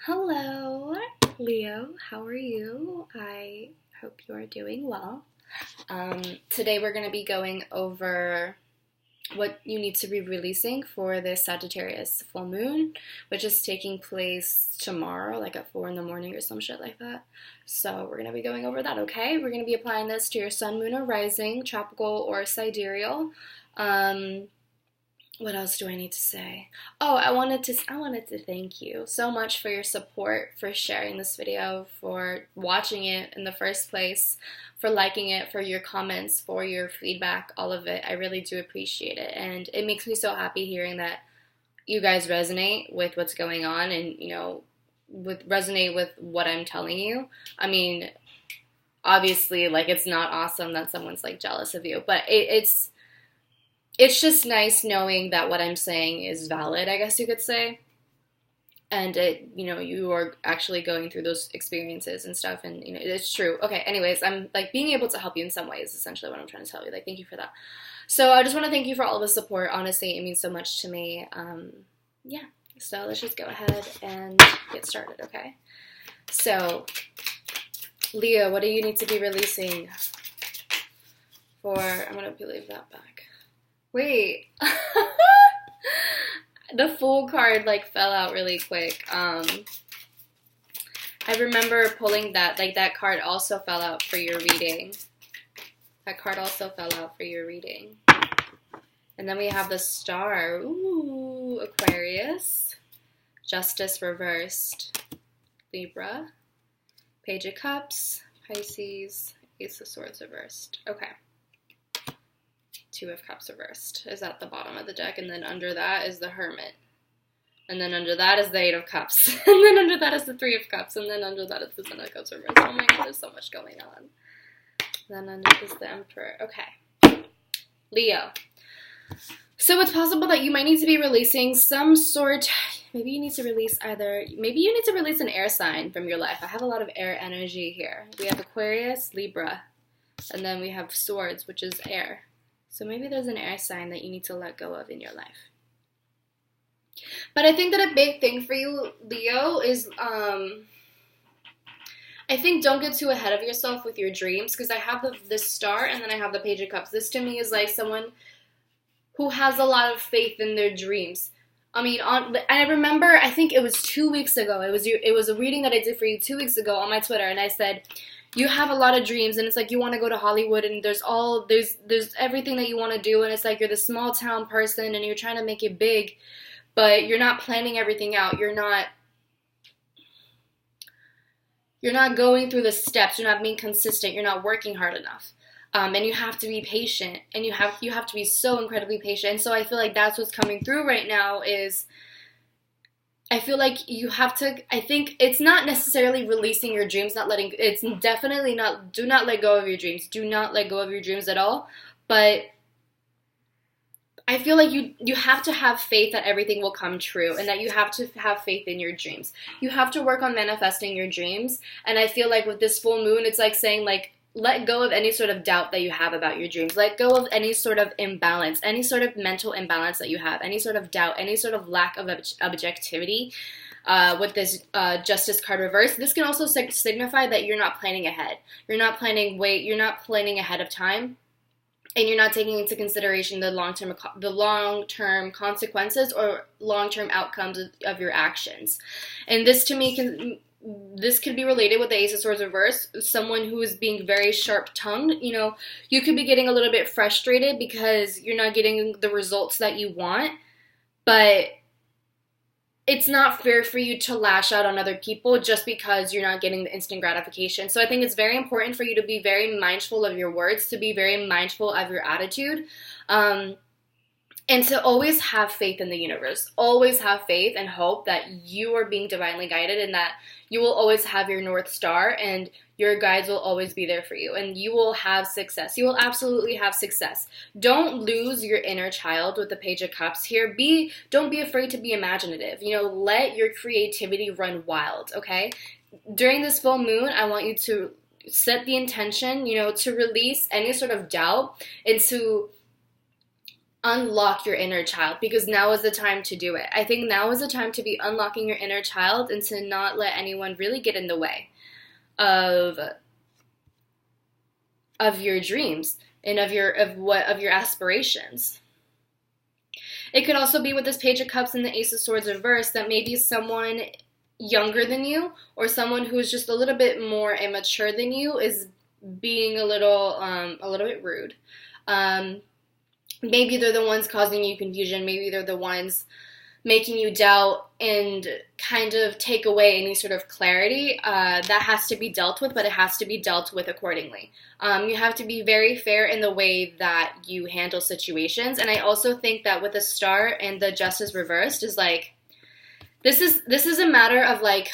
Hello, Leo. How are you? I hope you are doing well. Today we're going to be going over what you need to be releasing for this Sagittarius full moon, which is taking place tomorrow, like at 4 in the morning or some shit like that. So we're going to be going over that, okay? We're going to be applying this to your sun, moon, or rising, tropical or sidereal. What else do I need to say? Oh, I wanted to thank you so much for your support, for sharing this video, for watching it in the first place, for liking it, for your comments, for your feedback, all of it. I really do appreciate it, and it makes me so happy hearing that you guys resonate with what's going on and, resonate with what I'm telling you. I mean, obviously, like, it's not awesome that someone's like jealous of you, but it's just nice knowing that what I'm saying is valid, I guess you could say. And you are actually going through those experiences and stuff, and it's true. Okay, anyways, I'm like being able to help you in some ways, essentially what I'm trying to tell you. Like, thank you for that. So I just want to thank you for all the support. Honestly, it means so much to me. Yeah. So let's just go ahead and get started, okay? So, Leo, what do you need to be releasing for? I'm gonna leave that back. Wait, the Fool card like fell out really quick. I remember pulling that, like that card also fell out for your reading. That card also fell out for your reading. And then we have the Star. Ooh, Aquarius. Justice reversed. Libra. Page of Cups. Pisces. Ace of Swords reversed. Okay. Two of Cups reversed is at the bottom of the deck, and then under that is the Hermit, and then under that is the Eight of Cups, and then under that is the Three of Cups, and then under that is the Ten of Cups reversed. Oh my god, there's so much going on. Then under is the Emperor. Okay, Leo. So it's possible that you might need to be releasing some sort. Maybe you need to release an air sign from your life. I have a lot of air energy here. We have Aquarius, Libra, and then we have Swords, which is air. So maybe there's an air sign that you need to let go of in your life. But I think that a big thing for you, Leo, is I think don't get too ahead of yourself with your dreams, because I have the Star and then I have the Page of Cups. This to me is like someone who has a lot of faith in their dreams. I mean, I remember, I think it was 2 weeks ago. It was a reading that I did for you 2 weeks ago on my Twitter, and I said, you have a lot of dreams, and it's like you want to go to Hollywood, and there's everything that you want to do, and it's like you're the small town person, and you're trying to make it big, but you're not planning everything out. You're not going through the steps. You're not being consistent. You're not working hard enough, and you have to be patient, and you have to be so incredibly patient. And so I feel like that's what's coming through right now is. I feel like you have to, I think it's not necessarily releasing your dreams, it's definitely not, do not let go of your dreams. Do not let go of your dreams at all. But I feel like you have to have faith that everything will come true, and that you have to have faith in your dreams. You have to work on manifesting your dreams. And I feel like with this full moon, it's like saying like, let go of any sort of doubt that you have about your dreams. Let go of any sort of imbalance, any sort of mental imbalance that you have, any sort of doubt, any sort of lack of objectivity with this Justice card reverse. This can also signify that you're not planning ahead. You're not planning ahead of time. And you're not taking into consideration the long-term consequences or long-term outcomes of your actions. And this to me this could be related with the Ace of Swords reverse. Someone who is being very sharp-tongued. You could be getting a little bit frustrated because you're not getting the results that you want. But it's not fair for you to lash out on other people just because you're not getting the instant gratification. So I think it's very important for you to be very mindful of your words, to be very mindful of your attitude. And to always have faith in the universe. Always have faith and hope that you are being divinely guided, and that you will always have your North Star, and your guides will always be there for you, and you will have success. You will absolutely have success. Don't lose your inner child with the Page of Cups here. Don't be afraid to be imaginative. Let your creativity run wild, okay? During this full moon, I want you to set the intention, to release any sort of doubt and to unlock your inner child, because now is the time to do it. I think now is the time to be unlocking your inner child and to not let anyone really get in the way of your dreams and of your aspirations. It could also be with this Page of Cups and the Ace of Swords reversed that maybe someone younger than you or someone who is just a little bit more immature than you is being a little bit rude. Maybe they're the ones causing you confusion. Maybe they're the ones making you doubt and kind of take away any sort of clarity. That has to be dealt with, but it has to be dealt with accordingly. You have to be very fair in the way that you handle situations. And I also think that with the Star and the Justice reversed is like, this is a matter of like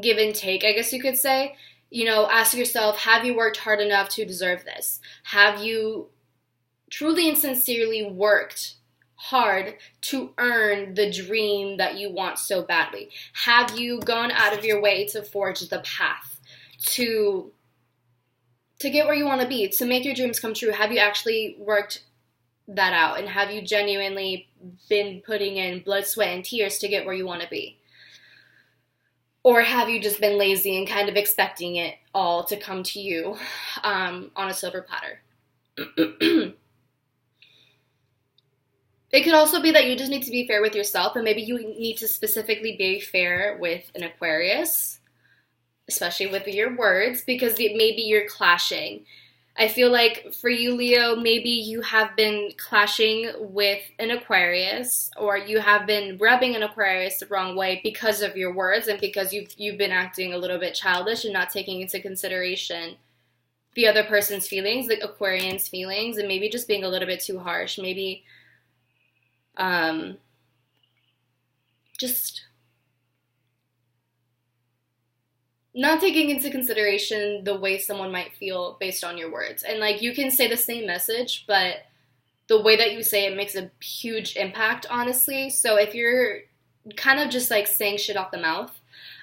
give and take, I guess you could say. You know, ask yourself, have you worked hard enough to deserve this? Have you truly and sincerely worked hard to earn the dream that you want so badly? Have you gone out of your way to forge the path to get where you want to be, to make your dreams come true? Have you actually worked that out? And have you genuinely been putting in blood, sweat, and tears to get where you want to be? Or have you just been lazy and kind of expecting it all to come to you on a silver platter? It could also be that you just need to be fair with yourself, and maybe you need to specifically be fair with an Aquarius, especially with your words, because maybe you're clashing. I feel like for you, Leo, maybe you have been clashing with an Aquarius, or you have been rubbing an Aquarius the wrong way because of your words and because you've been acting a little bit childish and not taking into consideration the other person's feelings, the Aquarian's feelings, and maybe just being a little bit too harsh. Maybe just not taking into consideration the way someone might feel based on your words. And like, you can say the same message, but the way that you say it makes a huge impact, honestly. So if you're kind of just like saying shit off the mouth,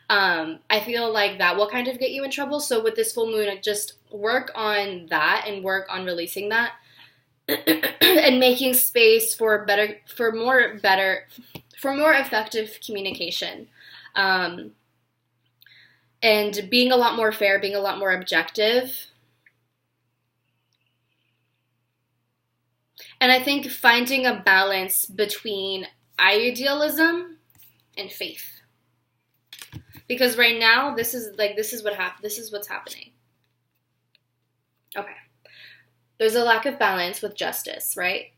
I feel like that will kind of get you in trouble. So with this full moon, just work on that and work on releasing that and making space for more effective communication. And being a lot more fair, being a lot more objective. And I think finding a balance between idealism and faith. Because right now, this is what's happening. Okay. There's a lack of balance with justice, right?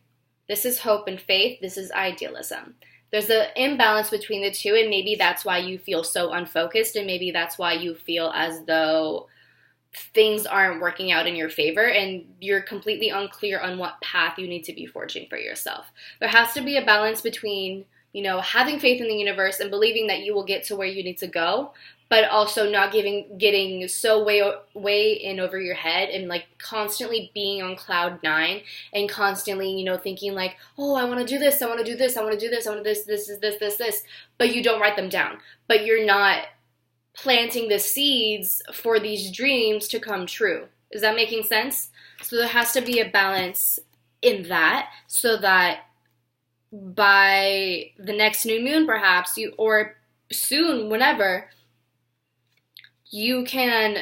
This is hope and faith. This is idealism. There's an imbalance between the two, and maybe that's why you feel so unfocused, and maybe that's why you feel as though things aren't working out in your favor, and you're completely unclear on what path you need to be forging for yourself. There has to be a balance between, you know, having faith in the universe and believing that you will get to where you need to go, but also not getting so way in over your head and like constantly being on cloud 9 and constantly, you know, thinking like, oh, I want to do this, I want to do this, I want to do this, I want to do this, but you don't write them down. But you're not planting the seeds for these dreams to come true. Is that making sense? So there has to be a balance in that, so that by the next new moon, perhaps, or soon, whenever, you can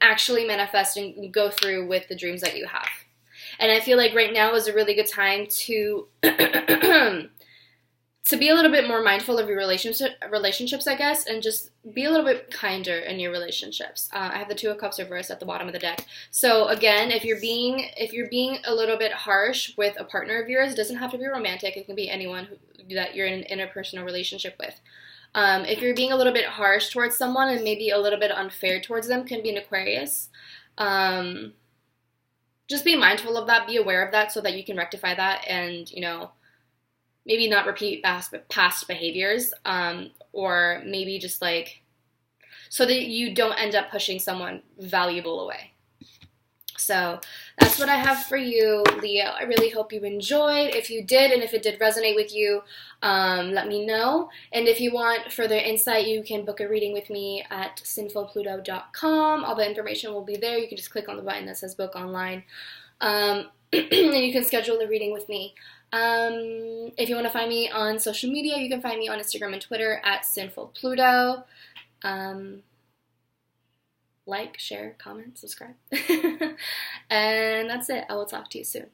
actually manifest and go through with the dreams that you have. And I feel like right now is a really good time to to be a little bit more mindful of your relationships, I guess, and just be a little bit kinder in your relationships. I have the Two of Cups reversed at the bottom of the deck. So again, if you're being a little bit harsh with a partner of yours, it doesn't have to be romantic. It can be anyone that you're in an interpersonal relationship with. If you're being a little bit harsh towards someone and maybe a little bit unfair towards them, can be an Aquarius. Just be mindful of that, be aware of that so that you can rectify that and, you know, maybe not repeat past behaviors, or maybe just like, so that you don't end up pushing someone valuable away. So that's what I have for you, Leo. I really hope you enjoyed. If you did, and if it did resonate with you, let me know. And if you want further insight, you can book a reading with me at sinfulpluto.com. All the information will be there. You can just click on the button that says book online. and you can schedule the reading with me. If you want to find me on social media, you can find me on Instagram and Twitter at SinfulPluto. Like, share, comment, subscribe. And that's it. I will talk to you soon.